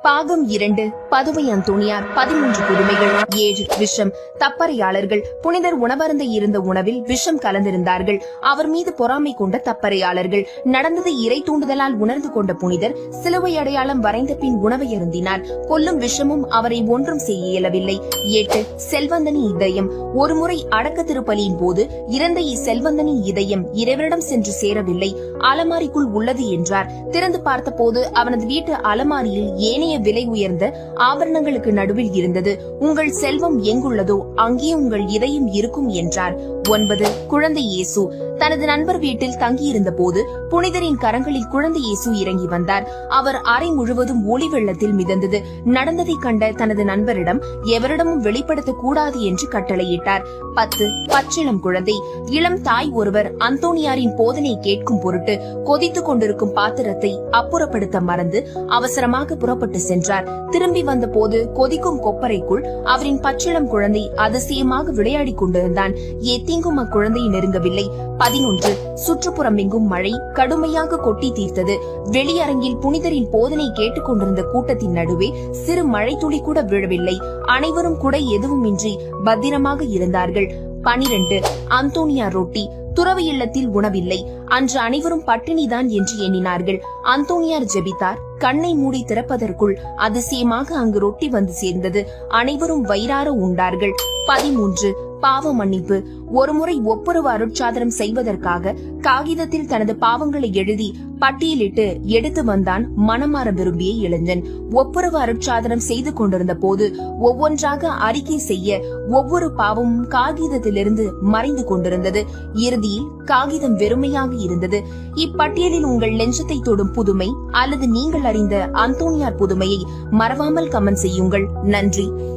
பாகம் 2 பதுவை அந்தோணியார் 13 புதுமைகள் 7 விஷம் தப்பறையாளர்கள் புனிதர் உணவருந்த இருந்த உணவில் விஷம் கலந்திருந்தார்கள். அவர் மீது பொறாமை கொண்ட தப்பறையாளர்கள் நடந்ததை இறை தூண்டுதலால் உணர்ந்து கொண்ட புனிதர் சிலுவை அடையாளம் வரைந்த பின் உணவை அருந்தினார். கொல்லும் விஷமும் அவரை ஒன்றும் செய்ய இயலவில்லை. 8 செல்வந்தனின் இதயம் ஒருமுறை அடக்க திருப்பலியின் போது இறந்த இச்செல்வந்தனின் இதயம் இறைவனிடம் சென்று சேரவில்லை, அலமாரிக்குள் உள்ளது என்றார். திறந்து பார்த்தபோது அவனது வீட்டு அலமாரியில் ஏனைய விலை உயர்ந்த ஆபரணங்களுக்கு நடுவில் இருந்தது. உங்கள் செல்வம் எங்குள்ளதோ அங்கே உங்கள் இதயம் இருக்கும் என்றார். 9 குழந்தை இயேசு தனது நண்பர் வீட்டில் தங்கியிருந்த போது புனிதரின் கரங்களில் குழந்தை இயேசு இறங்கி வந்தார். அவர் அறை முழுவதும் ஒளி வெள்ளத்தில் மிதந்தது. நடந்ததை கண்ட தனது நண்பரிடம் எவரிடமும் வெளிப்படுத்தக் கூடாது என்று கட்டளையிட்டார். 10 பச்சிளம் குழந்தை இளம் தாய் ஒருவர் அந்தோணியாரின் போதனை கேட்கும் பொருட்டு கொதித்துக் கொண்டிருக்கும் பாத்திரத்தை அப்புறப்படுத்த மறந்து அவசரமாக புறப்பட்டு சென்றார். திரும்பி வந்த போது கொதிக்கும் கொப்பரைக்குள் அவரின் பச்சிளம் குழந்தை அதிசயமாக விளையாடிக் கொண்டிருந்தான். எத்தீங்கும் அக்குழந்தையை நெருங்கவில்லை. 11 சுற்றுப்புறம் எங்கும் மழை கடுமையாக கொட்டி தீர்த்தது. வெளியரங்கில் புனிதரின் போதனை கேட்டுக் கொண்டிருந்த கூட்டத்தின் நடுவே சிறு மழை துளி கூட விழவில்லை. அனைவரும் கூட எதுவுமின்றி பத்திரமாக இருந்தார்கள். 12 அந்தோணியார் ரொட்டி துறவு இல்லத்தில் உணவில்லை. அன்று அனைவரும் பட்டினிதான் என்று எண்ணினார்கள். அந்தோணியார் ஜெபித்தார். கண்ணை மூடி திறப்பதற்குள் அதிசயமாக அங்கு ரொட்டி வந்து சேர்ந்தது. அனைவரும் வயிறார உண்டார்கள். 13 பாவ மன்னிப்பு ஒருமுறை ஒப்புரவு அருட்சாதனம் செய்வதற்காக காகிதத்தில் தனது பாவங்களை எழுதி பட்டியலிட்டு எடுத்து வந்தான் மனமாற விரும்பிய இளைஞன். ஒப்புரவு அருட்சாதனம் செய்து கொண்டிருந்த போது ஒவ்வொன்றாக அறிக்கை செய்ய ஒவ்வொரு பாவமும் காகிதத்திலிருந்து மறைந்து கொண்டிருந்தது. இறுதியில் காகிதம் வெறுமையாக இருந்தது. இப்பட்டியலில் உங்கள் நெஞ்சத்தை தொடும் புதுமை அல்லது நீங்கள் அறிந்த அந்தோணியார் புதுமையை மறவாமல் கமெண்ட் செய்யுங்கள். நன்றி.